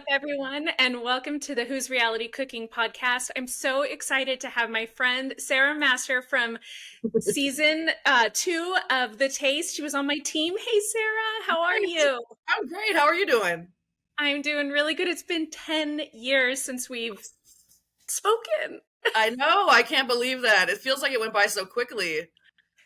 everyone, and welcome to the Who's Reality Cooking podcast. I'm so excited to have my friend Sarah Master from season two of The Taste. She was on my team. Hey, Sarah, how are Nice. you? I'm great. How are you doing? I'm doing really good. It's been 10 years since we've spoken. I know. I can't believe that. It feels like it went by so quickly.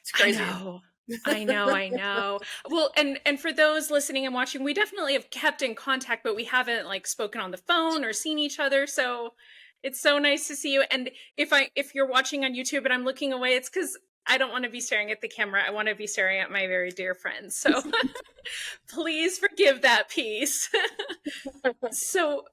It's I crazy. know. I know. Well, and for those listening and watching, we definitely have kept in contact, but we haven't like spoken on the phone or seen each other. So it's so nice to see you. And if you're watching on YouTube and I'm looking away, it's because I don't want to be staring at the camera. I want to be staring at my very dear friends. So please forgive that piece. So,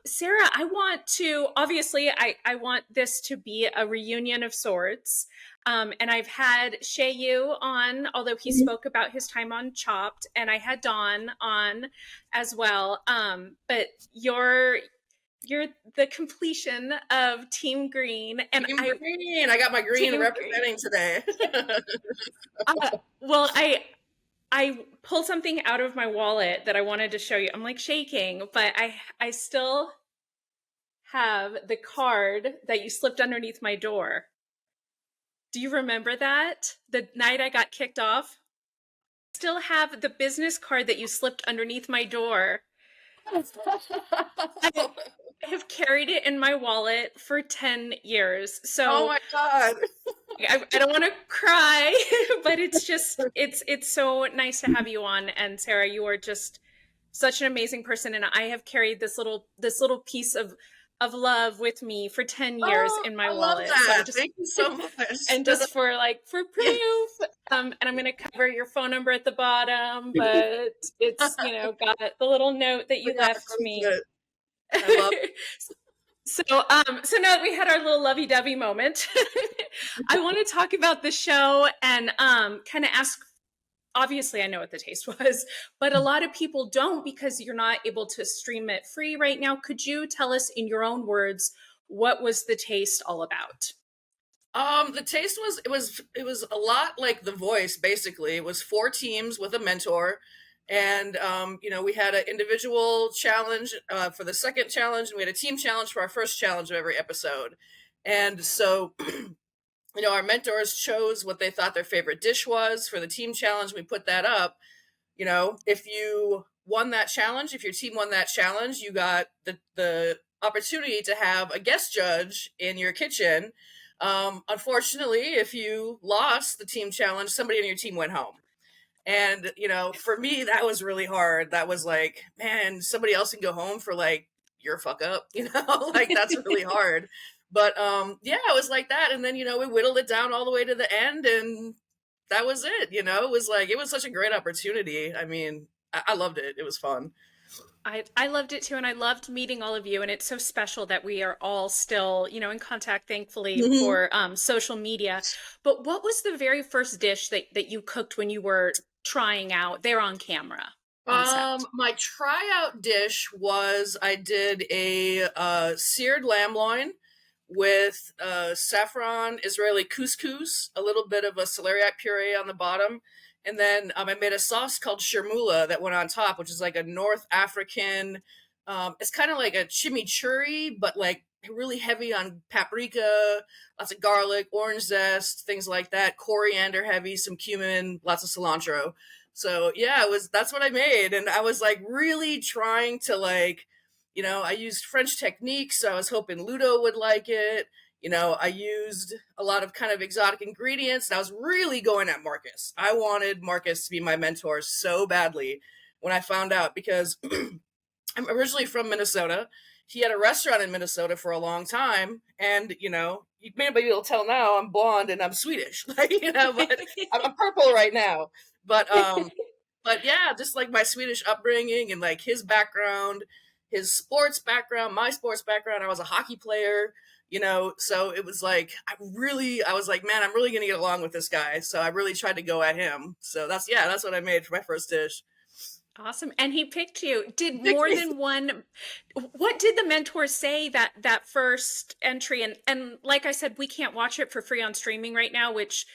Sarah, I want to obviously I want this to be a reunion of sorts. And I've had Shay Yu on, although he Mhm. spoke about his time on Chopped, and I had Dawn on as well. But you're the completion of Team Green, and Team I Green. I got my green Team Green. representing today. Well, I pulled something out of my wallet that I wanted to show you. I'm like shaking, but I still have the card that you slipped underneath my door. Do you remember that? The night I got kicked off? Still have the business card that you slipped underneath my door. I have carried it in my wallet for 10 years. Oh So my God. I don't want to cry, but it's so nice to have you on. And Sarah, you are just such an amazing person, and I have carried this little piece of love with me for 10 years Oh, in my I love wallet. So I that. just Thank you so much. and just for proof, and I'm going to cover your phone number at the bottom, but it's got the little note that you Yeah, left sounds me. good. I love So now that we had our little lovey-dovey moment, I want to talk about the show and kind of ask. Obviously, I know what The Taste was, but a lot of people don't because you're not able to stream it free right now. Could you tell us in your own words what was The Taste all about? The taste was it was a lot like The Voice. Basically, it was four teams with a mentor, and we had an individual challenge for the second challenge, and we had a team challenge for our first challenge of every episode. And so, our mentors chose what they thought their favorite dish was for the team challenge. We put that up. If you won that challenge, if your team won that challenge, you got the opportunity to have a guest judge in your kitchen. Unfortunately, if you lost the team challenge, somebody on your team went home. And, for me, that was really hard. That was like, man, somebody else can go home for like your fuck up, like that's really hard. But yeah, it was like that. And then, we whittled it down all the way to the end, and that was it. It was such a great opportunity. I mean, I loved it. It was fun. I loved it too, and I loved meeting all of you. And it's so special that we are all still, in contact, thankfully, Mhm. for social media. But what was the very first dish that you cooked when you were trying out there on camera on set? My tryout dish was I did a seared lamb loin with saffron Israeli couscous, a little bit of a celeriac puree on the bottom, and then I made a sauce called shirmula that went on top, which is like a North African. It's kind of like a chimichurri, but like really heavy on paprika, lots of garlic, orange zest, things like that, coriander heavy, some cumin, lots of cilantro. So yeah, that's what I made, and I was like really trying to like, I used French techniques, so I was hoping Ludo would like it. I used a lot of kind of exotic ingredients, and I was really going at Marcus. I wanted Marcus to be my mentor so badly when I found out because I'm originally from Minnesota. He had a restaurant in Minnesota for a long time, and you may be able to tell now I'm blonde and I'm Swedish, like but I'm purple right now. But but yeah, just like my Swedish upbringing and like his background, his sports background, my sports background. I was a hockey player, so it was like I was like, man, I'm really gonna get along with this guy. So I really tried to go at him. So that's what I made for my first dish. Awesome. And he picked you. Did more than one, what did the mentor say that first entry? And like I said, we can't watch it for free on streaming right now, which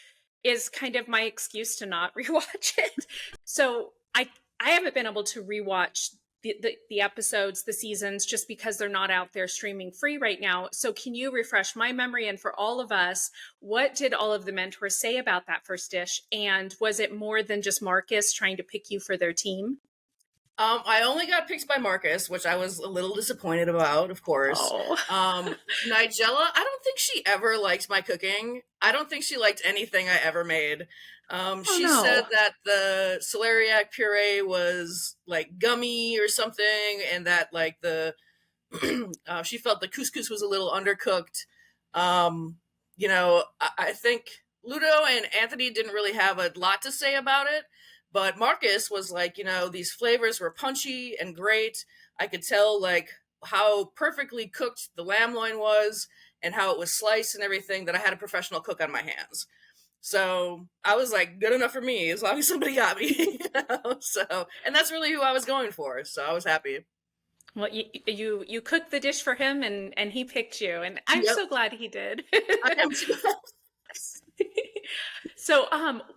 is kind of my excuse to not rewatch it. So I haven't been able to rewatch the episodes, the seasons, just because they're not out there streaming free right now. So can you refresh my memory and for all of us, what did all of the mentors say about that first dish? And was it more than just Marcus trying to pick you for their team? I only got picked by Marcus, which I was a little disappointed about, of course. Oh, Nigella, I don't think she ever liked my cooking. I don't think she liked anything I ever made. oh She said no. that the celeriac puree was like gummy or something, and that like the she felt the couscous was a little undercooked. Um, I think Ludo and Anthony didn't really have a lot to say about it, but Marcus was like, these flavors were punchy and great. I could tell like how perfectly cooked the lamb loin was and how it was sliced and everything, that I had a professional cook on my hands. So I was like, good enough for me as long as somebody got me. So, and that's really who I was going for. So I was happy. Well, you cooked the dish for him and he picked you, and I'm Yep, so glad he did. I am too. So,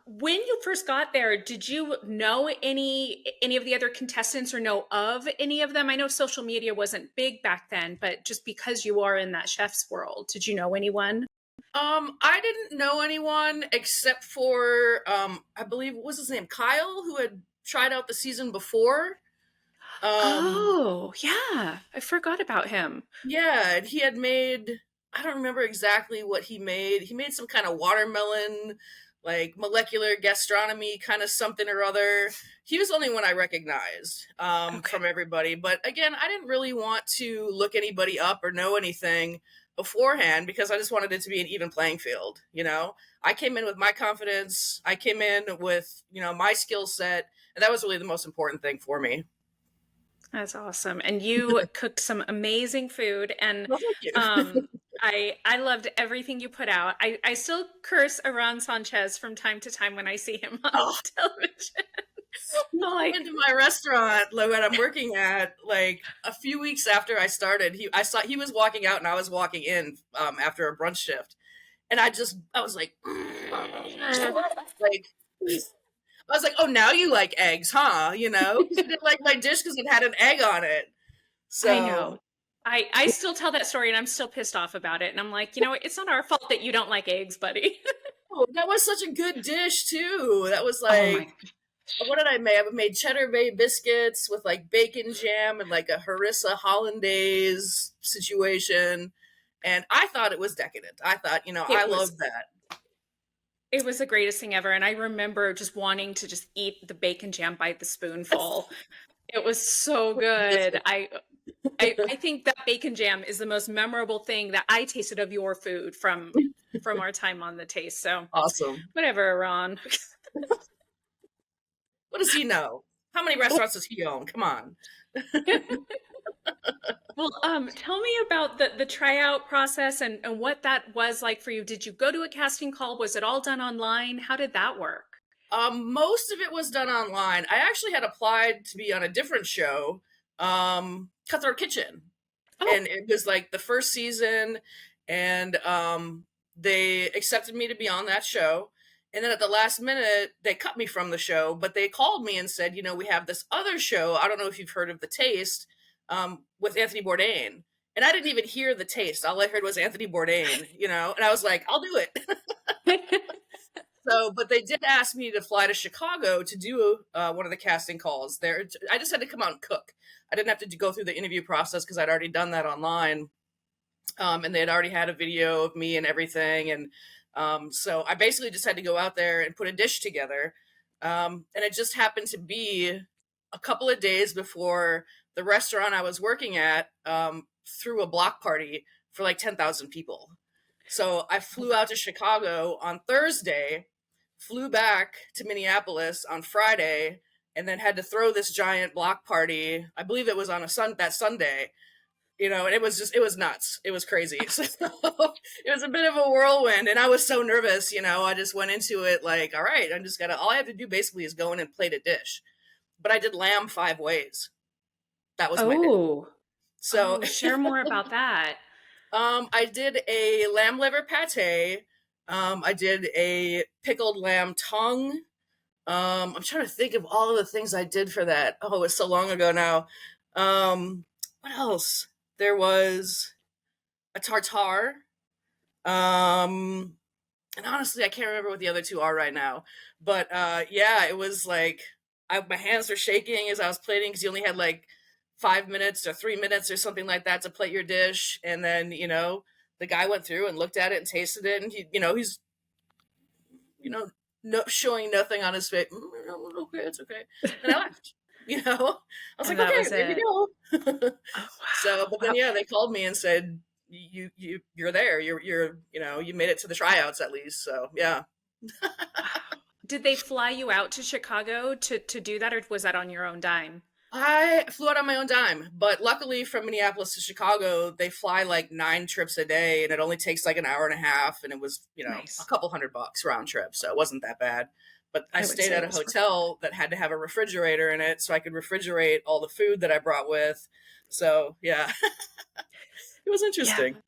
when you first got there, did you know any of the other contestants or know of any of them? I know social media wasn't big back then, but just because you are in that chef's world, did you know anyone? I didn't know anyone except for I believe what was his name, Kyle, who had tried out the season before. Um, Oh, yeah. I forgot about him. yeah, and he had made, I don't remember exactly what he made. He made some kind of watermelon, like molecular gastronomy kind of something or other. He was the only one I recognized Okay. from everybody. But again, I didn't really want to look anybody up or know anything beforehand because I just wanted it to be an even playing field. I came in with my confidence. I came in with, my skill set. And that was really the most important thing for me. That's awesome. And you cooked some amazing food, and Well, thank you. um I loved everything you put out. I still curse Aran Sanchez from time to time when I see him on Oh, television. he I'm came like, into my restaurant like that I'm working at like a few weeks after I started. I saw he was walking out and I was walking in after a brunch shift, and I was like, like I was like, oh, now you like eggs, huh? Because you didn't like my dish because it had an egg on it. I know. So I still tell that story and I'm still pissed off about it. And I'm like, it's not our fault that you don't like eggs, buddy. oh, that was such a good dish too. That was Oh my like, what did I make? I made cheddar bay biscuits with like bacon jam and like a harissa hollandaise situation. And I thought it was decadent. I thought, I it was love that. it was the greatest thing ever. And I remember just wanting to just eat the bacon jam by the spoonful. It was so good. I think that bacon jam is the most memorable thing that I tasted of your food from our time on the taste. So Awesome. whatever, Ron. What does he know? How many restaurants does he own? Come on. Well, tell me about the tryout process and what that was like for you. Did you go to a casting call? Was it all done online? How did that work? Most of it was done online. I actually had applied to be on a different show, Cutthroat Kitchen, Oh, and it was like the first season, and they accepted me to be on that show. And then at the last minute, they cut me from the show, but they called me and said, we have this other show. I don't know if you've heard of The Taste, with Anthony Bourdain. And I didn't even hear The Taste. All I heard was Anthony Bourdain, and I was like, I'll do it. So, but they did ask me to fly to Chicago to do one of the casting calls there. I just had to come out and cook. I didn't have to go through the interview process because I'd already done that online. And they had already had a video of me and everything. And so I basically just had to go out there and put a dish together. And it just happened to be a couple of days before the restaurant I was working at threw a block party for like 10,000 people. So I flew out to Chicago on Thursday, flew back to Minneapolis on Friday, and then had to throw this giant block party. I believe it was on that Sunday, and it was nuts. It was crazy. So it was a bit of a whirlwind, and I was so nervous. I just went into it like, all right, all I have to do basically is go in and plate a dish. But I did lamb 5 ways. That was my dish. oh, So, oh, share more about that. I did a lamb liver pate. I did a pickled lamb tongue. I'm trying to think of all of the things I did for that. Oh, it was so long ago now. Um, what else? There was a tartare. Um, and honestly, I can't remember what the other two are right now. But yeah, it was like my hands were shaking as I was plating because you only had like 5 minutes or 3 minutes or something like that to plate your dish, and then the guy went through and looked at it and tasted it, and he's you know no, showing nothing on his face. Okay, it's okay. And I left. I was And like, that okay, was there it. you go. Oh, So, but wow. then yeah, they called me and said you're there. You made it to the tryouts at least. So yeah. Wow. Did they fly you out to Chicago to do that, or was that on your own dime? I flew out on my own dime, but luckily from Minneapolis to Chicago, they fly like 9 trips a day, and it only takes like an hour and a half, and it was a Nice. couple $100 round trip, so it wasn't that bad. But I I would stayed say at it a was worth it. hotel that had to have a refrigerator in it, so I could refrigerate all the food that I brought with. So yeah, it was Yeah. interesting.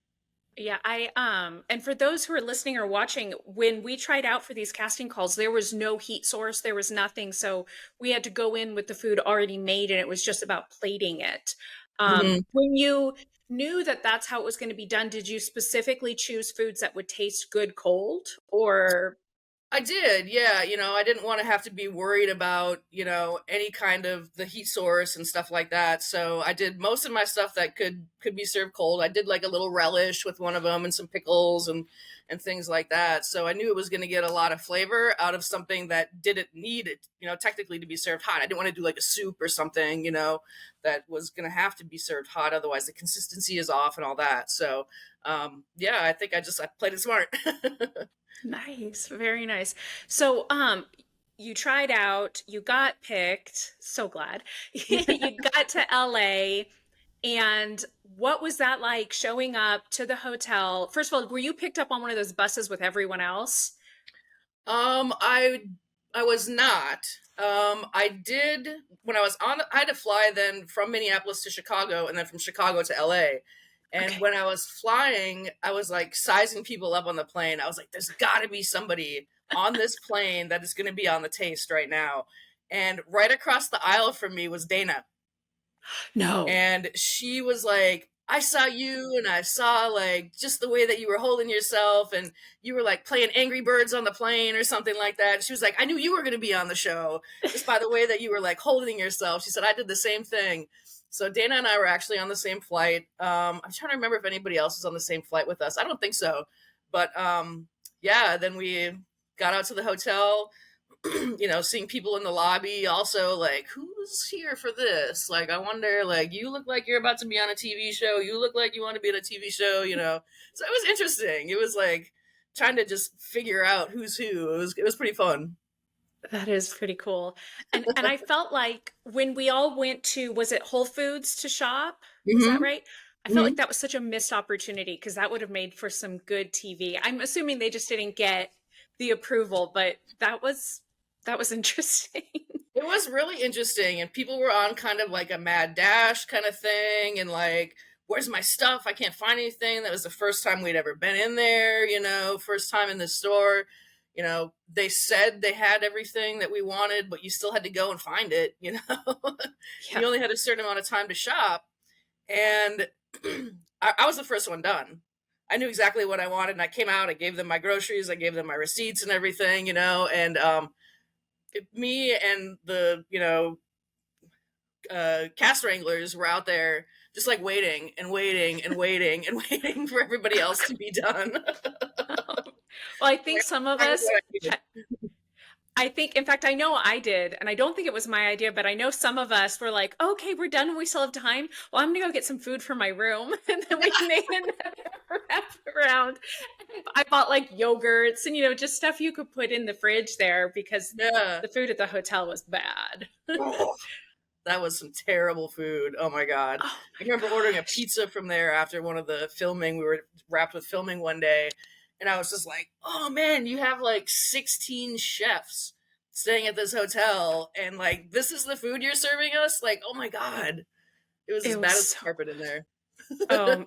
Yeah, and for those who are listening or watching, when we tried out for these casting calls, there was no heat source, there was nothing. So we had to go in with the food already made and it was just about plating it. Mhm. When you knew that that's how it was going to be done, did you specifically choose foods that would taste good cold or I did, yeah. I didn't want to have to be worried about, any kind of the heat source and stuff like that. So I did most of my stuff that could be served cold. I did like a little relish with one of them and some pickles and things like that. So I knew it was going to get a lot of flavor out of something that didn't need it, technically to be served hot. I didn't want to do like a soup or something, that was going to have to be served hot. Otherwise, the consistency is off and all that. So, yeah, I think I played it smart. nice, very nice. So, you tried out, you got picked, so glad. You got to LA. And what was that like showing up to the hotel? First of all, were you picked up on one of those buses with everyone else? I was not. I did when I was on. I had to fly then from Minneapolis to Chicago, and then from Chicago to LA. And Okay. when I was flying, I was like sizing people up on the plane. I was like, "There's got to be somebody on this plane that is going to be on the taste right now." And right across the aisle from me was Dana, No. and she was like, I saw you and I saw like just the way that you were holding yourself, and you were like playing Angry Birds on the plane or something like that. She was like, I knew you were going to be on the show just by the way that you were like holding yourself. She said, I did the same thing. So Dana and I were actually on the same flight. I'm trying to remember if anybody else was on the same flight with us. I don't think so. But yeah, then we got out to the hotel, seeing people in the lobby also like, who's here for this? Like, I wonder, like, you look like you're about to be on a TV show. You look like you want to be on a TV show. So it was interesting. It was like trying to just figure out who's who. It was pretty fun. That is pretty cool. And I felt like when we all went to, was it Whole Foods to shop? Was that Hmm. right? I felt like Hmm. that was such a missed opportunity because that would have made for some good TV. I'm assuming they just didn't get the approval, but that was interesting. It was really interesting, and people were on kind of like a mad dash kind of thing, and like, where's my stuff? I can't find anything. That was the first time we'd ever been in there, first time in the store. They said they had everything that we wanted, but you still had to go and find it. And Yeah. you only had a certain amount of time to shop. And I was the first one done. I knew exactly what I wanted, and I came out. I gave them my groceries, I gave them my receipts and everything. And me and the cast wranglers were out there just like waiting and waiting and waiting and waiting for everybody else to be done. Well, I think some of us, I think, in fact, I know I did, and I don't think it was my idea, but I know some of us were like, okay, we're done and we still have time. Well, I'm gonna go get some food for my room. And then we made another wraparound. I bought like yogurts and, just stuff you could put in the fridge there because Yeah. the food at the hotel was bad. That was some terrible food. Oh my god. Oh I my remember ordering a gosh. pizza from there after one of the filming. We were wrapped with filming one day, and I was just like, "Oh man, you have like 16 chefs staying at this hotel, and like this is the food you're serving us?" Like, "Oh my god." It was as It was bad as so, the carpet in there. um,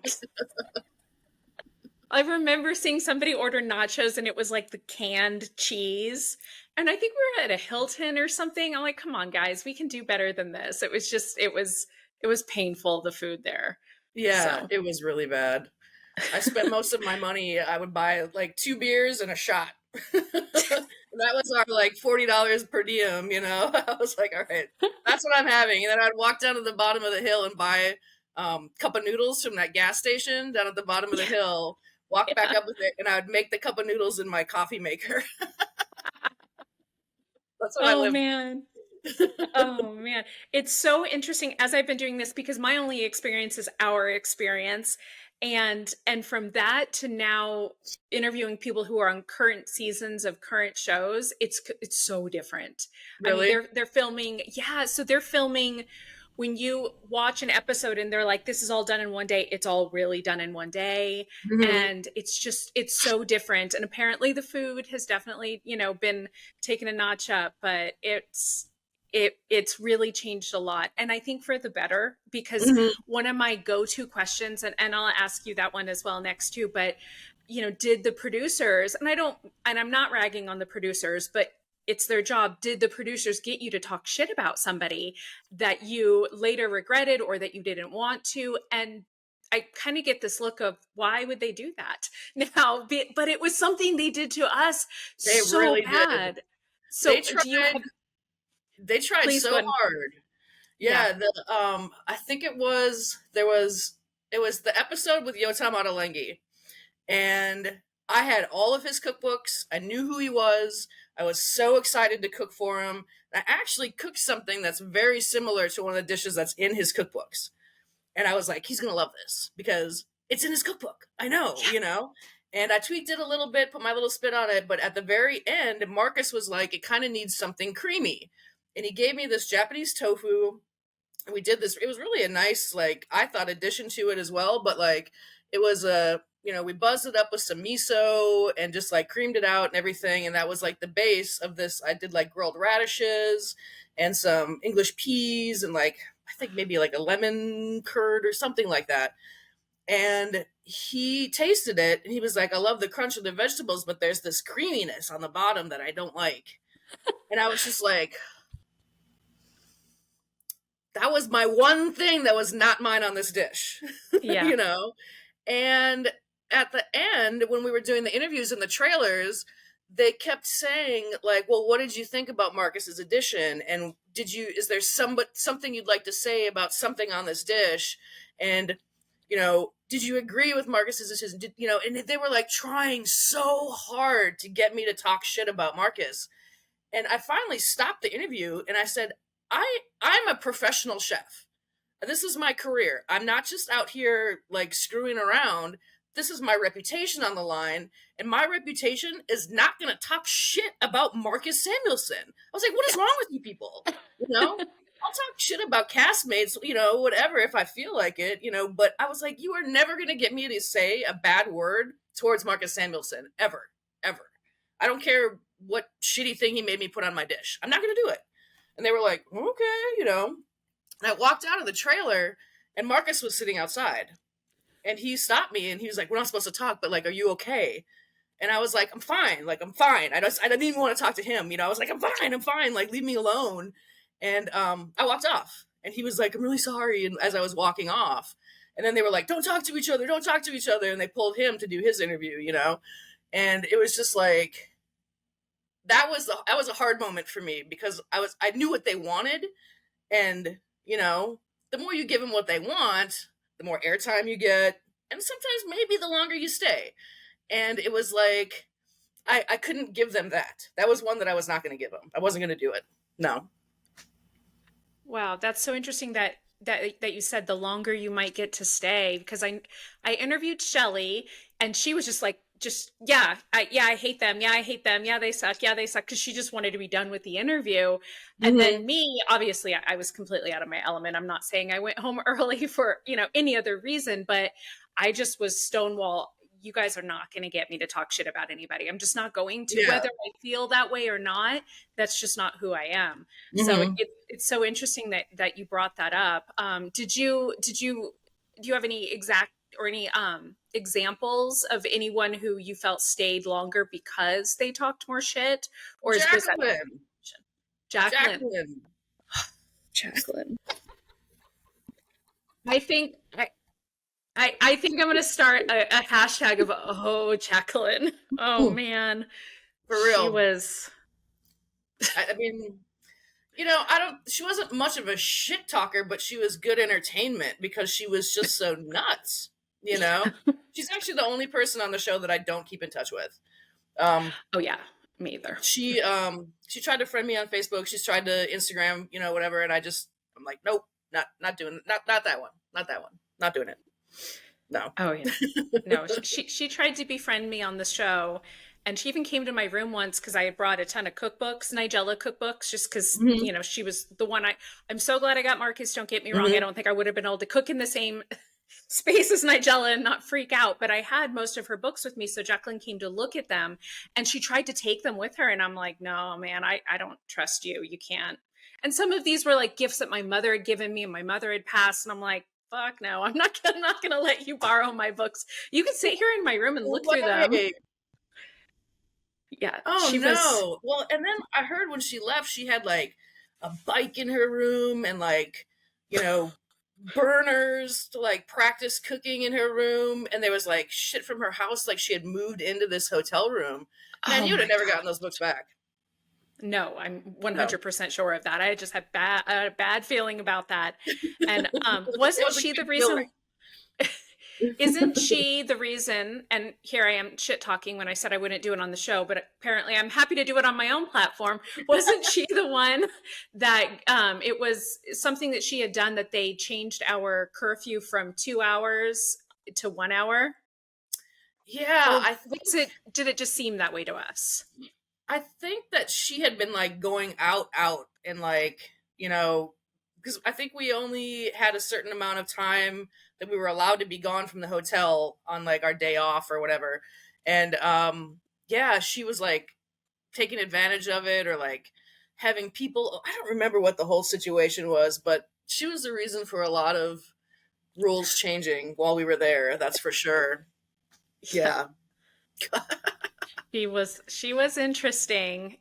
I remember seeing somebody order nachos and it was like the canned cheese. And I think we were at a Hilton or something. I'm like, come on, guys, we can do better than this. It was It was painful, the food there. Yeah, So it was really bad. I spent most of my money. I would buy like 2 beers and a shot. That was our like $40 per diem, you know. I was like, all right, that's what I'm having. And then I'd walk down to the bottom of the hill and buy cup of noodles from that gas station down at the bottom of the yeah, hill, walk back yeah. up with it, and I would make the cup of noodles in my coffee maker. That's what I Oh lived. man. Oh man, it's so interesting as I've been doing this because my only experience is our experience, and from that to now interviewing people who are on current seasons of current shows, it's so different. I mean, Really? they're filming, yeah, so they're filming when you watch an episode and they're like, this is all done in one day, it's all really done in one day. Hmm. And it's so different. And apparently the food has definitely, been taken a notch up, but it's really changed a lot, and I think for the better, because Hmm. one of my go-to questions, and I'll ask you that one as well next too, but did the producers, and I'm not ragging on the producers, but it's their job, did the producers get you to talk shit about somebody that you later regretted or that you didn't want to? And I kind of get this look of, why would they do that now? But it was something they did to us They so really did. bad. They So do you tried. have, They tried please go so ahead. hard. Yeah. Yeah, I think it was the episode with Yotam Ottolenghi, and I had all of his cookbooks. I knew who he was. I was so excited to cook for him. I actually cooked something that's very similar to one of the dishes that's in his cookbooks. And I was like, he's going to love this because it's in his cookbook. I know, Yeah. you know? And I tweaked it a little bit, put my little spin on it. But at the very end, Marcus was like, it kind of needs something creamy. And he gave me this Japanese tofu. And we did this. It was really a nice, like, I thought, addition to it as well. But like, it was we buzzed it up with some miso and just like creamed it out and everything. And that was like the base of this. I did like grilled radishes and some English peas and like, I think maybe like a lemon curd or something like that. And he tasted it and he was like, I love the crunch of the vegetables, but there's this creaminess on the bottom that I don't like. And I was just like, that was my one thing that was not mine on this dish, Yeah. you know? And at the end, when we were doing the interviews and the trailers, they kept saying, like, well, what did you think about Marcus's addition? And is there something you'd like to say about something on this dish? And, did you agree with Marcus's decision? And they were like trying so hard to get me to talk shit about Marcus. And I finally stopped the interview and I said, I'm a professional chef. This is my career. I'm not just out here like screwing around. This is my reputation on the line, and my reputation is not going to talk shit about Marcus Samuelson. I was like, what is wrong with you people? You know, I'll talk shit about castmates, whatever if I feel like it, but I was like, you are never going to get me to say a bad word towards Marcus Samuelson ever, ever. I don't care what shitty thing he made me put on my dish. I'm not going to do it. And they were like, okay, And I walked out of the trailer and Marcus was sitting outside. And he stopped me and he was like, we're not supposed to talk, but like, are you okay? And I was like, I'm fine. Like, I'm fine. I didn't even want to talk to him. I was like, I'm fine. Like, leave me alone. And I walked off. And he was like, I'm really sorry. And as I was walking off, and then they were like, don't talk to each other. Don't talk to each other. And they pulled him to do his interview. And it was just like, that was a hard moment for me because I knew what they wanted, and the more you give them what they want, the more airtime you get, and sometimes maybe the longer you stay. And it was like I couldn't give them that. That was one that I was not going to give them. I wasn't going to do it. No. Wow, that's so interesting that you said the longer you might get to stay, because I interviewed Shelly and she was just like, just yeah, I hate them, yeah, I hate them, yeah, they suck, yeah, they suck, because she just wanted to be done with the interview. And Mm-hmm. then me, obviously, I was completely out of my element. I'm not saying I went home early for any other reason, but I just was stonewall. You guys are not going to get me to talk shit about anybody. I'm just not going to, Yeah. whether I feel that way or not. That's just not who I am. So Mm-hmm. it's so interesting that you brought that up. Do you have any exact or any examples of anyone who you felt stayed longer because they talked more shit, or was that Jacqueline. Jacqueline? Jacqueline. Jacqueline. I think I think I'm gonna start a hashtag of oh Jacqueline. Oh Mm, man, for she real. was. I mean, you know, I don't. She wasn't much of a shit talker, but she was good entertainment because she was just so nuts. You know, she's actually the only person on the show that I don't keep in touch with. Um, Oh yeah, me either. she tried to friend me on Facebook. She's tried to Instagram, you know, whatever, and I'm like, nope, not doing, not that one, not that one, not doing it. No. Oh yeah. No, she tried to befriend me on the show, and she even came to my room once because I had brought a ton of cookbooks, Nigella cookbooks, just because Hmm. she was the one. I'm so glad I got Marcus. Don't get me wrong. I Hmm. don't think I would have been able to cook in the same space as Nigella and not freak out. But I had most of her books with me, so Jacqueline came to look at them, and she tried to take them with her, and I'm like, no, man, I don't trust you. You can't. And some of these were like gifts that my mother had given me, and my mother had passed, and I'm like, fuck no, I'm not gonna let you borrow my books. You can sit here in my room and No look through them. way. Yeah, Oh she was. no. Well, and then I heard when she left, she had like a bike in her room and like, you know, burners to like practice cooking in her room. And there was like shit from her house, like she had moved into this hotel room. Man, Oh you would have my never god. gotten those books back. No, I'm No. 100% sure of that. I just had a bad feeling about that. And It wasn't was a she the good reason? feeling. Isn't she the reason? And here I am shit talking when I said I wouldn't do it on the show, but apparently I'm happy to do it on my own platform. Wasn't she the one that it was something that she had done that they changed our curfew from 2 hours to 1 hour? Yeah, Or was it? Did it just seem that way to us? I think that she had been like going out and like, you know, because I think we only had a certain amount of time that we were allowed to be gone from the hotel on like our day off or whatever. And yeah, she was like taking advantage of it or like having people, I don't remember what the whole situation was, but she was the reason for a lot of rules changing while we were there, that's for sure. Yeah. Yeah. She was interesting.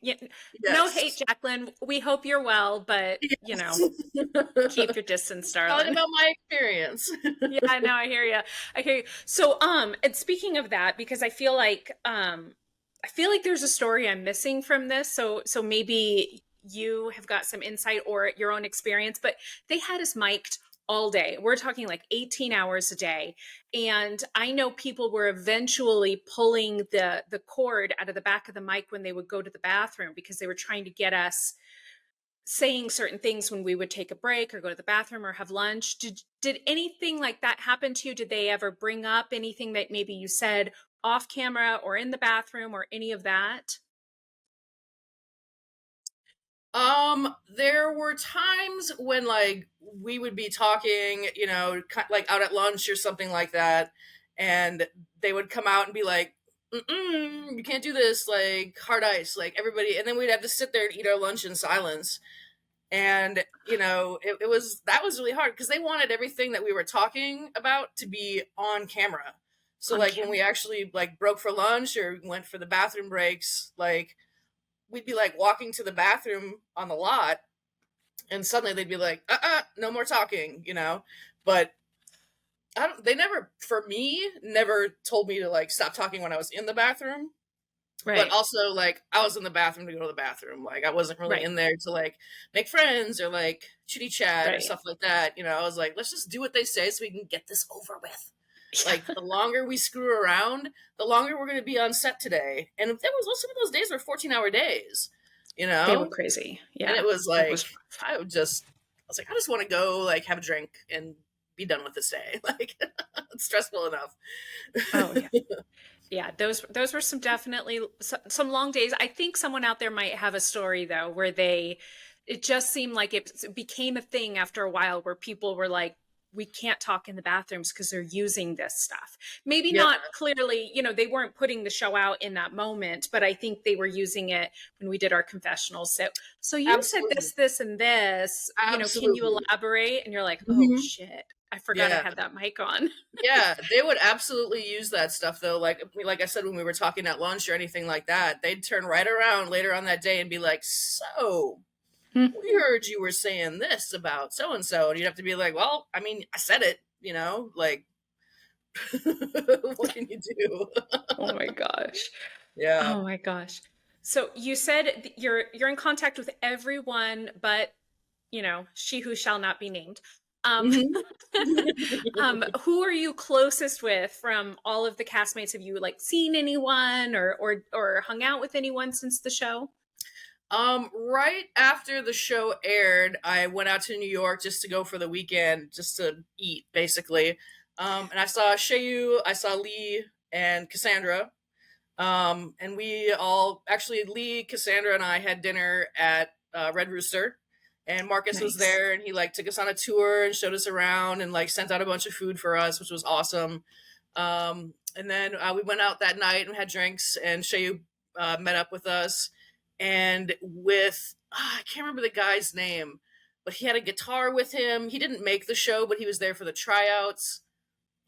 No hate, Yes. Jacqueline. We hope you're well, but Yes. keep your distance, Talking darling. about my experience. Yeah, no, I hear you. I hear you. So, and speaking of that, because I feel like there's a story I'm missing from this. So maybe you have got some insight or your own experience, but they had us mic'd all day. We're talking like 18 hours a day. And I know people were eventually pulling the cord out of the back of the mic when they would go to the bathroom because they were trying to get us saying certain things when we would take a break or go to the bathroom or have lunch. Did anything like that happen to you? Did they ever bring up anything that maybe you said off camera or in the bathroom or any of that? There were times when like we would be talking, you know, like out at lunch or something like that, and they would come out and be like, "Mm-mm, you can't do this," like hard ice, like everybody, and then we'd have to sit there and eat our lunch in silence. And you know, it was that was really hard because they wanted everything that we were talking about to be on camera. So On like when we camera. actually like broke for lunch or went for the bathroom breaks, like we'd be like walking to the bathroom on the lot and suddenly they'd be like no more talking, you know. But I don't, they never, for me, never told me to like stop talking when I was in the bathroom. But Right. also like I was in the bathroom to go to the bathroom, like I wasn't really Right. in there to like make friends or like chitty chat or Right. stuff like that, you know. I was like, let's just do what they say so we can get this over with. Like the longer we screw around, the longer we're going to be on set today. And there was some of those days were 14-hour days, you They were know. crazy. And Yeah. it was That like was rough. I was like, I just want to go like have a drink and be done with this day. Like it's stressful enough. Oh yeah. Yeah, those were some definitely some long days. I think someone out there might have a story though where they it just seemed like it became a thing after a while where people were like we can't talk in the bathrooms because they're using this stuff. Maybe Yeah, not clearly, they weren't putting the show out in that moment, but I think they were using it when we did our confessionals. So you said absolutely. this and this, can you Absolutely. elaborate? And you're like, "Oh Hmm. shit. I forgot I Yeah. had that mic on." Yeah, they would absolutely use that stuff though. Like I said when we were talking at lunch or anything like that, they'd turn right around later on that day and be like, "So, Hmm. we heard you were saying this about so and so. And you'd have to be like, well, I mean, I said it, like, what can you do? Oh my gosh. Yeah. Oh my gosh. So you said you're in contact with everyone but, she who shall not be named. Um Hmm. who are you closest with from all of the castmates? Have you like seen anyone or hung out with anyone since the show? Right after the show aired, I went out to New York just to go for the weekend, just to eat, basically. And I saw Shayu, I saw Lee and Cassandra. And we all actually Lee, Cassandra, and I had dinner at Red Rooster, and Marcus was Nice. there, and he like took us on a tour and showed us around, and like sent out a bunch of food for us, which was awesome. And then we went out that night and had drinks, and Shayu met up with us, and with I can't remember the guy's name, but he had a guitar with him. He didn't make the show, but he was there for the tryouts.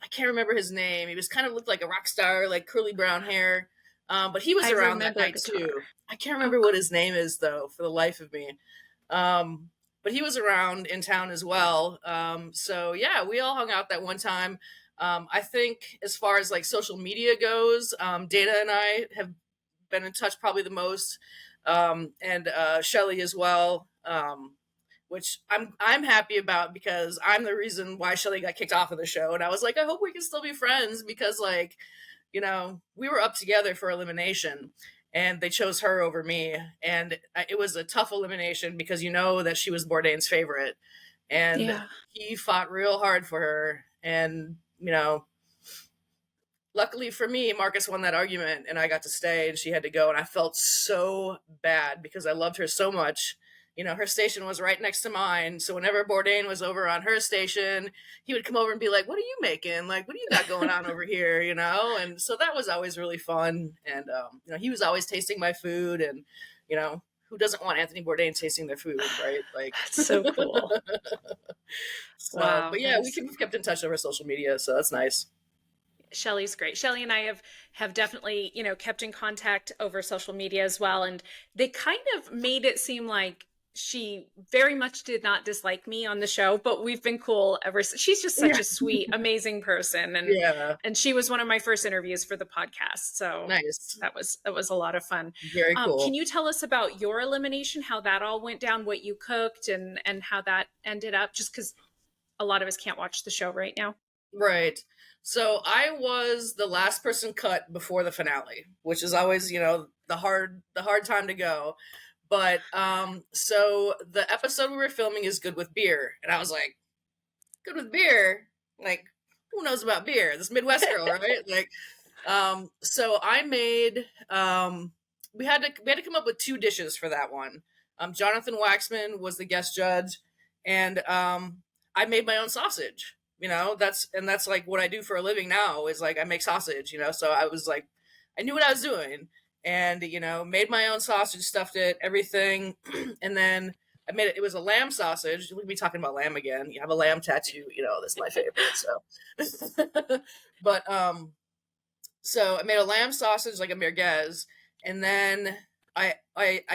I can't remember his name. He was kind of looked like a rock star, like curly brown hair. But he was I around that remember a night guitar. too. I can't Oh, remember what cool. his name is though, for the life of me. But he was around in town as well. So yeah, we all hung out that one time. I think as far as like social media goes, Dana and I have been in touch probably the most, and Shelly as well. Which I'm happy about because I'm the reason why Shelly got kicked off of the show, and I was like, I hope we can still be friends because like, we were up together for elimination, and they chose her over me, and it was a tough elimination because that she was Bourdain's favorite, and Yeah. he fought real hard for her, and luckily for me, Marcus won that argument and I got to stay and she had to go. And I felt so bad because I loved her so much. Her station was right next to mine. So whenever Bourdain was over on her station, he would come over and be like, what are you making? Like, what do you got going on over here? And so that was always really fun. And, he was always tasting my food and, who doesn't want Anthony Bourdain tasting their food, right? Like, That's so cool. so, Wow, but that yeah, we is kept in touch over social media. So that's nice. Shelly's great. Shelly and I have definitely, kept in contact over social media as well. And they kind of made it seem like she very much did not dislike me on the show, but we've been cool ever since. She's just such Yeah. a sweet, amazing person. And Yeah. and she was one of my first interviews for the podcast. So Nice. that was a lot of fun. Very Can cool. you tell us about your elimination, how that all went down, what you cooked and how that ended up? Just because a lot of us can't watch the show right now. Right. So I was the last person cut before the finale, which is always, the hard time to go. But so the episode we were filming is Good with Beer. And I was like, Good with beer? Like, who knows about beer? This Midwest girl, right? Like, so I made we had to come up with two dishes for that one. Jonathan Waxman was the guest judge, and I made my own sausage. That's like what I do for a living now is like I make sausage. So I was like, I knew what I was doing, and made my own sausage, stuffed it, everything, and then I made it. It was a lamb sausage. We'll be talking about lamb again. You have a lamb tattoo. That's my favorite. So, but so I made a lamb sausage like a merguez, and then I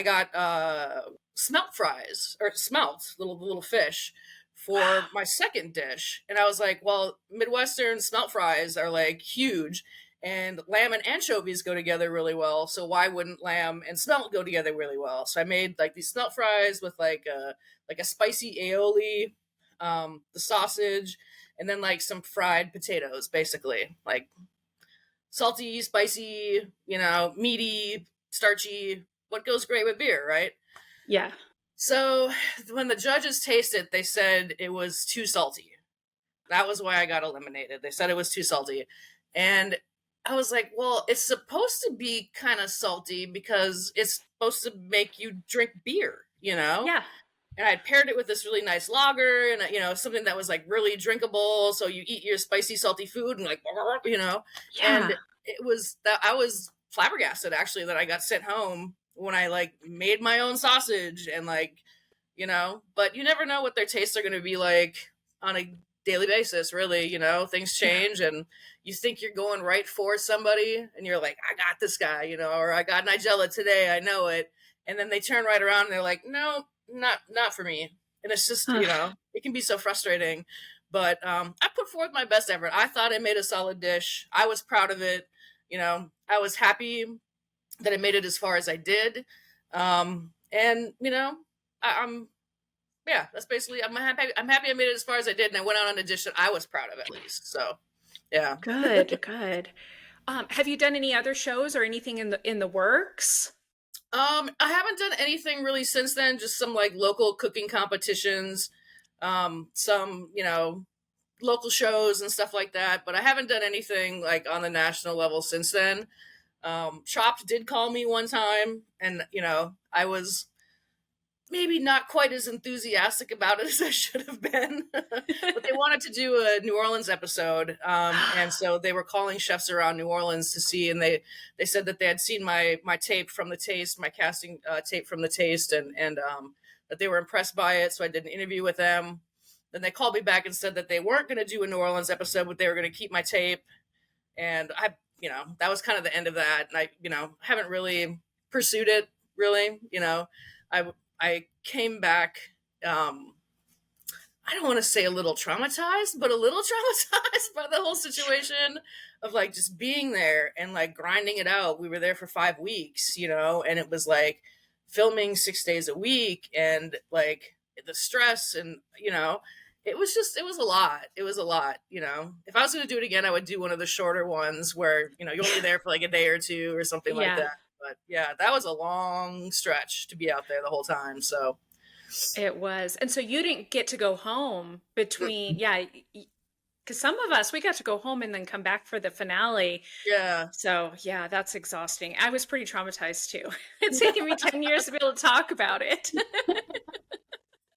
got smelt fries or smelt little fish for Wow. my second dish, and I was like, well, Midwestern smelt fries are like huge, and lamb and anchovies go together really well. So why wouldn't lamb and smelt go together really well? So I made like these smelt fries with like a spicy aioli, the sausage, and then like some fried potatoes, basically like salty, spicy, meaty, starchy. What goes great with beer, right? Yeah. So when the judges tasted, they said it was too salty. That was why I got eliminated. They said it was too salty. And I was like, well, it's supposed to be kind of salty because it's supposed to make you drink beer, you know? Yeah. And I paired it with this really nice lager and something that was like really drinkable. So you eat your spicy, salty food and like and Yeah. it was that I was flabbergasted actually that I got sent home when I like made my own sausage and like but you never know what their tastes are going to be like on a daily basis. Really, things Yeah. change and you think you're going right for somebody and you're like, I got this guy, or I got Nigella today, I know it, and then they turn right around and they're like, no, not for me. And it's just, Ugh, it can be so frustrating. But I put forth my best effort. I thought I made a solid dish. I was proud of it. I was happy that I made it as far as I did. And I'm yeah, that's basically I'm happy. I'm happy I made it as far as I did, and I went out on a dish that I was proud of at least. So yeah. good, good. Have you done any other shows or anything in the works? I haven't done anything really since then. Just some like local cooking competitions, some local shows and stuff like that. But I haven't done anything like on the national level since then. Chopped did call me one time, and I was maybe not quite as enthusiastic about it as I should have been. But they wanted to do a New Orleans episode, and so they were calling chefs around New Orleans to see, and they said that they had seen my tape from the taste, my casting tape from the taste, and that they were impressed by it. So I did an interview with them. Then they called me back and said that they weren't going to do a New Orleans episode, but they were going to keep my tape. And that was kind of the end of that. And I haven't really pursued it really. I came back. I don't want to say a little traumatized, but a little traumatized by the whole situation of like just being there and like grinding it out. We were there for 5 weeks, and it was like filming 6 days a week and like the stress and it was a lot. It was a lot. If I was going to do it again, I would do one of the shorter ones where you're only there for like a day or two or something like Yeah, that. But yeah, that was a long stretch to be out there the whole time. So it was. And so you didn't get to go home between, yeah, because some of us, we got to go home and then come back for the finale. yeah. So yeah, that's exhausting. I was pretty traumatized too. It's taken me 10 years to be able to talk about it.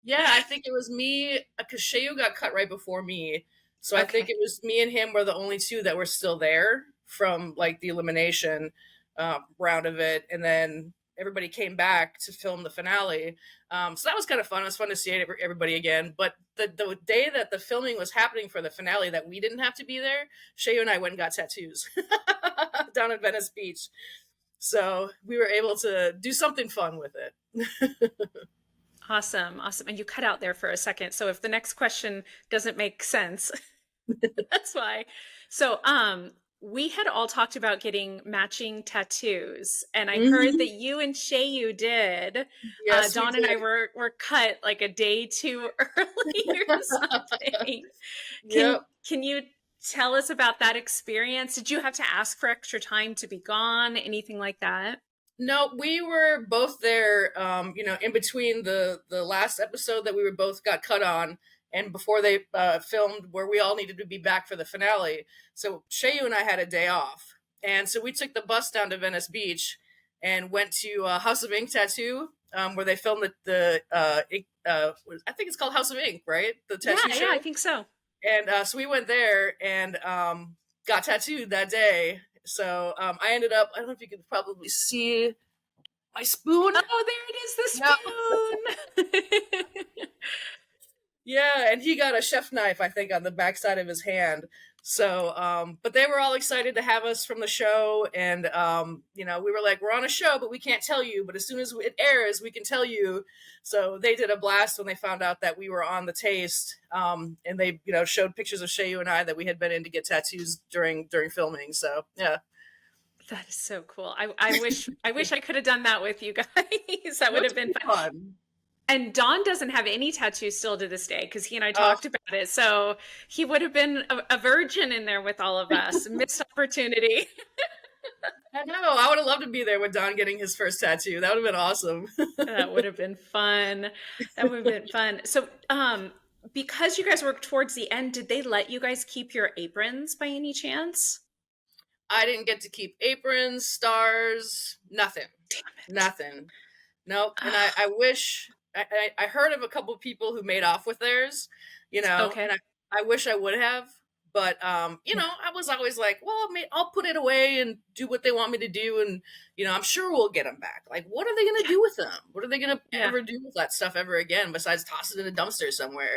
Yeah, I think it was me because Shayu got cut right before me. So I think Okay. it was me and him were the only two that were still there from like the elimination round of it. And then everybody came back to film the finale. So that was kind of fun. It was fun to see everybody again. But the day that the filming was happening for the finale that we didn't have to be there, Shayu and I went and got tattoos down in Venice Beach. So we were able to do something fun with it. Awesome. Awesome. And you cut out there for a second. So if the next question doesn't make sense, that's why. So, we had all talked about getting matching tattoos, and I heard that Mhm. you and Shayu did. Yes, we Dawn and I did. were cut like a day too early or something. Can Yep. can you tell us about that experience? Did you have to ask for extra time to be gone? Anything like that? No, we were both there. In between the last episode that we were both got cut on, and before they filmed where we all needed to be back for the finale. So Shayu and I had a day off, and so we took the bus down to Venice Beach and went to House of Ink Tattoo, where they filmed I think it's called House of Ink, right? The Yeah, tattoo yeah, I show. think so. And so we went there and got tattooed that day. So I ended up, I don't know if you could probably see my spoon. Oh, there Yeah. it is, the spoon. Yeah, and he got a chef knife, I think, on the backside of his hand. So, but they were all excited to have us from the show, and we were like, "We're on a show, but we can't tell you. But as soon as it airs, we can tell you." So they did a blast when they found out that we were on the taste, and they, showed pictures of Shayu and I that we had been in to get tattoos during filming. So yeah, That is so cool. I wish I could have done that with you guys. That it would was have been pretty fun. fun. And Don doesn't have any tattoos still to this day because he and I Oh, talked about it. So he would have been a virgin in there with all of us. Missed opportunity. I know. I would have loved to be there with Don getting his first tattoo. That would have been awesome. That would have been fun. That would have been fun. So, because you guys worked towards the end, did they let you guys keep your aprons by any chance? I didn't get to keep aprons, stars, nothing. Damn it. Nothing. Nope. And I Ah, wish I heard of a couple of people who made off with theirs, and okay. I wish I would have. But I was always like, well, I'll put it away and do what they want me to do, and I'm sure we'll get them back. Like, what are they gonna Yeah. do with them? What are they gonna Yeah. ever do with that stuff ever again besides toss it in a dumpster somewhere?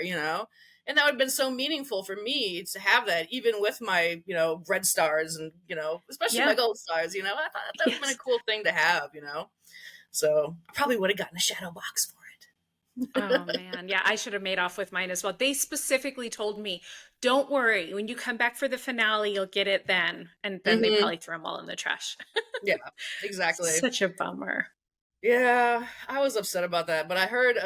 And that would have been so meaningful for me to have that, even with my red stars and especially my Yeah. gold stars. I thought that would have been a Yes. cool thing to have. So I probably would have gotten a shadow box for it. Oh man, yeah, I should have made off with mine as well. They specifically told me, "Don't worry, when you come back for the finale, you'll get it then." And then they Hmm. probably threw them all in the trash. Yeah, exactly. Such a bummer. Yeah, I was upset about that, but I heard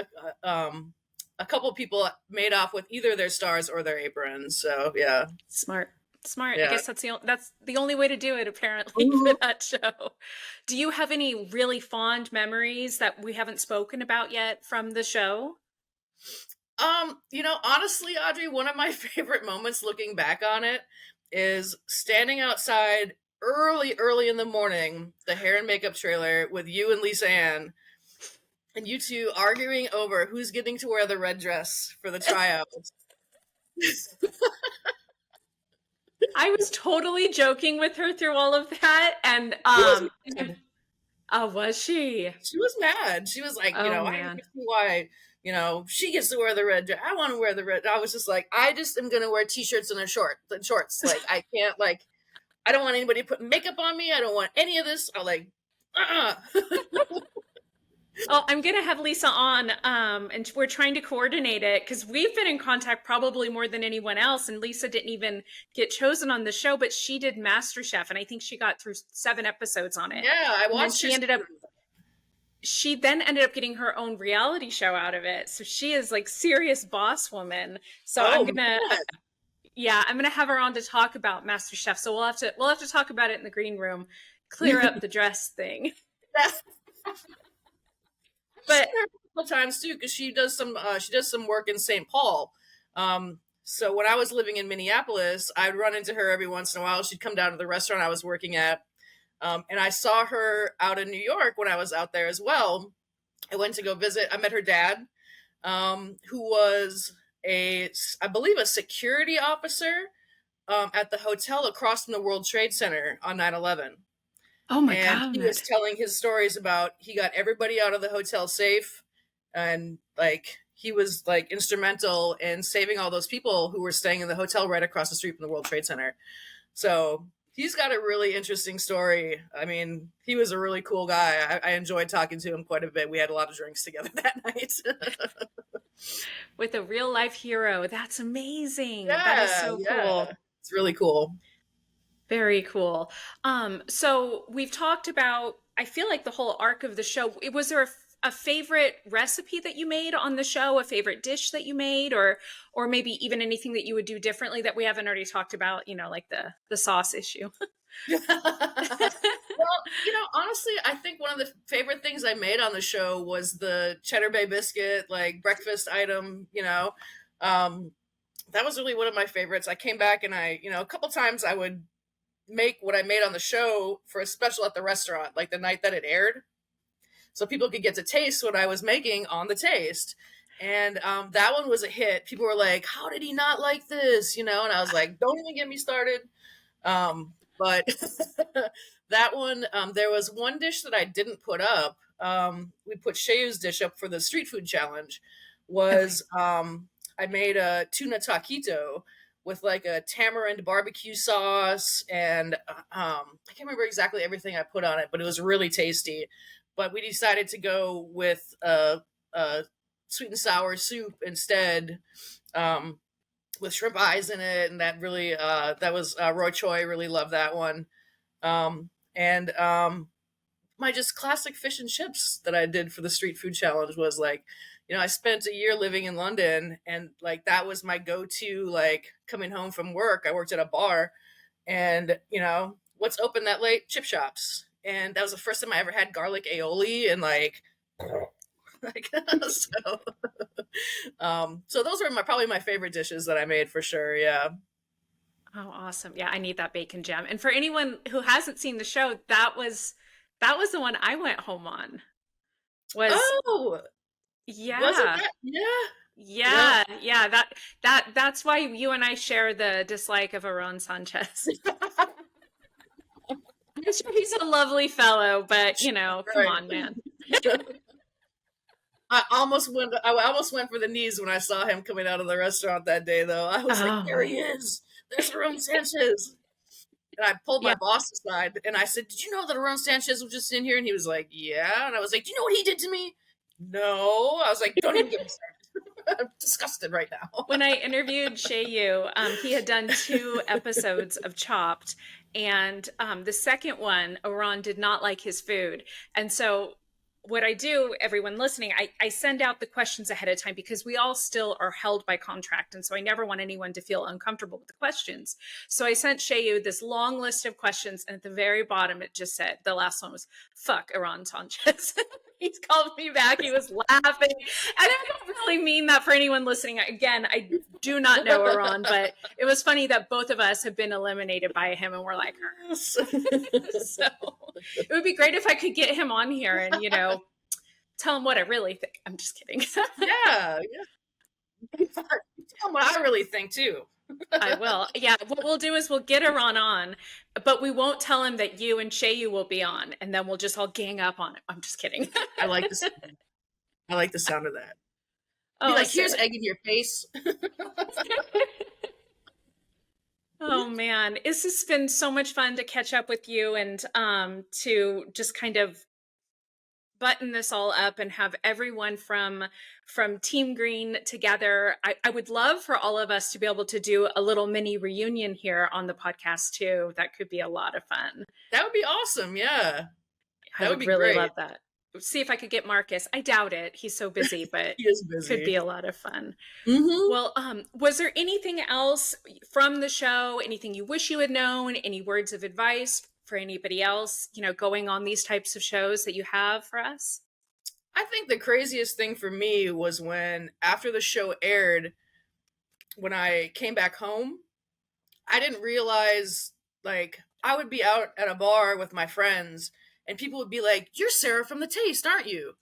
a couple people made off with either their stars or their aprons. So yeah, Smart. Smart. I yeah. guess that's the only way to do it apparently for Mhm. that show. Do you have any really fond memories that we haven't spoken about yet from the show? Honestly, Audrey, one of my favorite moments looking back on it is standing outside early in the morning, the hair and makeup trailer with you and Lisa Ann, and you two arguing over who's getting to wear the red dress for the tryouts. I was totally joking with her through all of that and She was mad. oh, was she? She was mad. She was like, Oh I don't man. see why, she gets to wear the red dress. I want to wear the red. I was just like, I just am gonna wear t-shirts and shorts. Like, I can't I don't want anybody to put makeup on me. I don't want any of this. I like, uh-uh. Oh, I'm gonna have Lisa on, and we're trying to coordinate it because we've been in contact probably more than anyone else. And Lisa didn't even get chosen on the show, but she did MasterChef, and I think she got through 7 episodes on it. Yeah, I And then watched her. she then ended up getting her own reality show out of it. So she is like serious boss woman. So Oh man. yeah, I'm gonna have her on to talk about MasterChef. So we'll have to talk about it in the green room, clear up the dress thing. That's, I've seen But her a couple times too because she does some work in St. Paul. So when I was living in Minneapolis, I'd run into her every once in a while. She'd come down to the restaurant I was working at, and I saw her out in New York when I was out there as well. I went to go visit. I met her dad, who was I believe, a security officer at the hotel across from the World Trade Center on 9/11. oh my And he was God. telling his stories about he got everybody out of the hotel safe, and like he was like instrumental in saving all those people who were staying in the hotel right across the street from the World Trade Center. So he's got a really interesting story. I mean, he was a really cool guy. I enjoyed talking to him quite a bit. We had a lot of drinks together that night. With a real life hero. That's amazing. That is Yeah, so yeah. cool. It's really cool. Very cool. So we've talked about, I feel like the whole arc of the show. Was there a favorite recipe that you made on the show, a favorite dish that you made, or maybe even anything that you would do differently that we haven't already talked about, like the sauce issue? Well, honestly, I think one of the favorite things I made on the show was the Cheddar Bay biscuit, like breakfast item. That was really one of my favorites. I came back and a couple times I would make what I made on the show for a special at the restaurant, like the night that it aired, so people could get to taste what I was making on the taste. And that one was a hit. People were like, "How did he not like this?" And I was like, "Don't even get me started." But that one, there was one dish that I didn't put up. We put Shayu's dish up for the street food challenge. Okay. Was I made a tuna taquito with like a tamarind barbecue sauce, and I can't remember exactly everything I put on it, but it was really tasty. But we decided to go with a sweet and sour soup instead. With shrimp eyes in it, and that was Roy Choi really loved that one. And My just classic fish and chips that I did for the street food challenge was like, I spent a year living in London, and like that was my go-to. Like coming home from work, I worked at a bar, and what's open that late? Chip shops, and that was the first time I ever had garlic aioli, and like so so those are probably my favorite dishes that I made for sure. Yeah. Oh, awesome. Yeah, I need that bacon gem. And for anyone who hasn't seen the show, that was the one I went home on. Was Oh, was it Yeah. that? Yeah. Yeah. Yeah. That's why you and I share the dislike of Aaron Sanchez. I'm sure he's a lovely fellow, but come Right. on, man. I almost went for the knees when I saw him coming out of the restaurant that day, though. I was like, Oh there he man. is. There's Aaron Sanchez. And I pulled Yeah. my boss aside and I said, "Did you know that Aaron Sanchez was just in here?" And he was like, "Yeah." And I was like, "Do you know what he did to me?" No, I was like, don't even get me started. I'm disgusted right now. When I interviewed Shayu, he had done 2 episodes of Chopped, and the second one, Iran did not like his food, and so what I do, everyone listening, I send out the questions ahead of time because we all still are held by contract, and so I never want anyone to feel uncomfortable with the questions. So I sent Shayu this long list of questions, and at the very bottom, it just said the last one was "fuck Iran Sanchez." He's called me back. He was laughing. And I don't really mean that for anyone listening. Again, I do not know Iran, but it was funny that both of us have been eliminated by him and we're like, so it would be great if I could get him on here and, tell him what I really think. I'm just kidding. Yeah, yeah. Tell 'em what I really think too. I will. Yeah, what we'll do is we'll get Iran on, but we won't tell him that you and Shayu will be on, and then we'll just all gang up on it. I'm just kidding. I like this. I like the sound of that. Be Oh, like, here's Sarah. egg in your face. Oh man, this has been so much fun to catch up with you and to just kind of button this all up and have everyone from Team Green together. I would love for all of us to be able to do a little mini reunion here on the podcast too. That could be a lot of fun. That would be awesome. Yeah, I that would would be really great. love that. See if I could get Marcus. I doubt it. He's so busy, but He is could busy. be a lot of fun. Mm-hmm. Well, was there anything else from the show, anything you wish you had known, any words of advice for anybody else, going on these types of shows that you have for us? I think the craziest thing for me was when, after the show aired, when I came back home, I didn't realize, like, I would be out at a bar with my friends and people would be like, "You're Sarah from The Taste, aren't you?"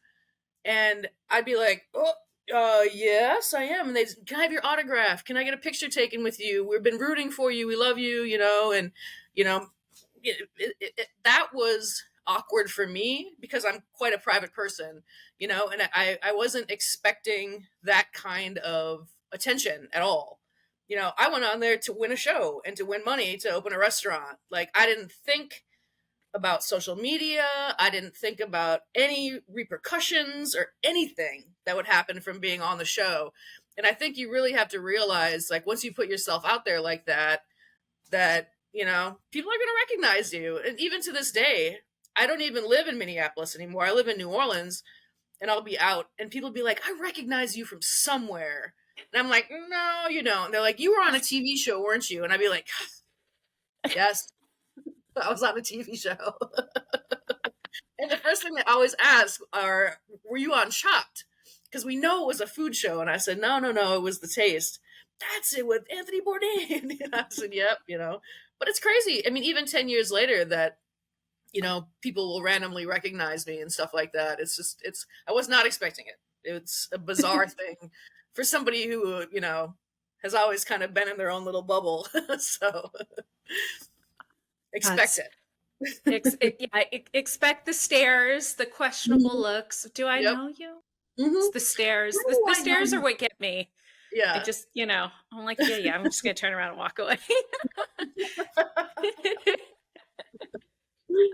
And I'd be like, "Oh, yes, I am." And they, "Can I have your autograph? Can I get a picture taken with you? We've been rooting for you. We love you, and, you know, that was awkward for me because I'm quite a private person, and I wasn't expecting that kind of attention at all. I went on there to win a show and to win money to open a restaurant. Like, I didn't think about social media. I didn't think about any repercussions or anything that would happen from being on the show. And I think you really have to realize, like, once you put yourself out there like that, people are going to recognize you. And even to this day, I don't even live in Minneapolis anymore. I live in New Orleans, and I'll be out and people be like, "I recognize you from somewhere." And I'm like, "No, you don't." And they're like, "You were on a TV show, weren't you?" And I'd be like, "Yes, I was on a TV show." And the first thing they always ask are, "Were you on Chopped?" Because we know it was a food show. And I said, "No, no, no, it was The Taste." "That's it, with Anthony Bourdain." And I said, "Yep." But it's crazy. I mean, even 10 years later, that people will randomly recognize me and stuff like that. I was not expecting it. It's a bizarre thing for somebody who, has always kind of been in their own little bubble. So expect That's expect the stares, the questionable it. looks. Do I Yep. know you? It's Mm-hmm. the stares. The, Oh, the I know stares are you. what get me. I Yeah. just, I'm like, yeah, yeah, I'm just going to turn around and walk away.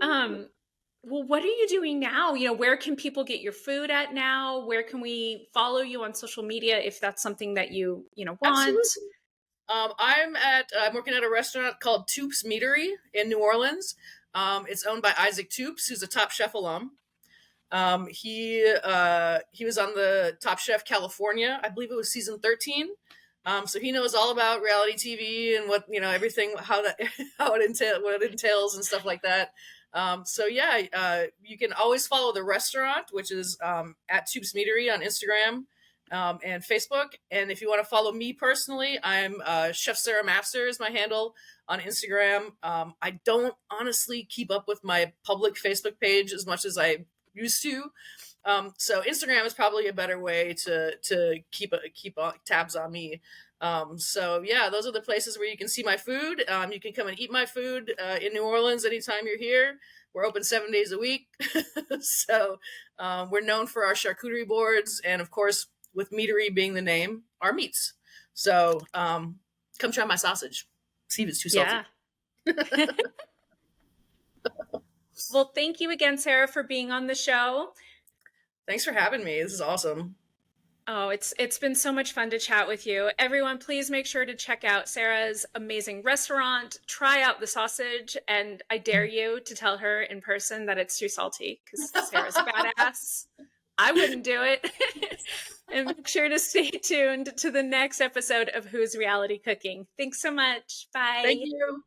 um, well, what are you doing now? Where can people get your food at now? Where can we follow you on social media if that's something that want? Absolutely. I'm working at a restaurant called Toops Meadery in New Orleans. It's owned by Isaac Toops, who's a Top Chef alum. He was on the Top Chef California, I believe it was season 13. So he knows all about reality TV and what, everything, how that what it entails and stuff like that. So yeah, you can always follow the restaurant, which is at Tubes Meadery on Instagram and Facebook. And if you want to follow me personally, I'm Chef Sarah Master is my handle on Instagram. I don't honestly keep up with my public Facebook page as much as I used to. So Instagram is probably a better way to keep tabs on me. So yeah, those are the places where you can see my food. You can come and eat my food in New Orleans anytime you're here. We're open 7 days a week. So we're known for our charcuterie boards, and of course, with meatery being the name, our meats. So come try my sausage. See if it's too salty. Yeah. Well, thank you again, Sarah, for being on the show. Thanks for having me. This is awesome. Oh, it's been so much fun to chat with you. Everyone, please make sure to check out Sarah's amazing restaurant, try out the sausage, and I dare you to tell her in person that it's too salty because Sarah's a badass. I wouldn't do it. And make sure to stay tuned to the next episode of Who's Reality Cooking. Thanks so much. Thank Bye. you.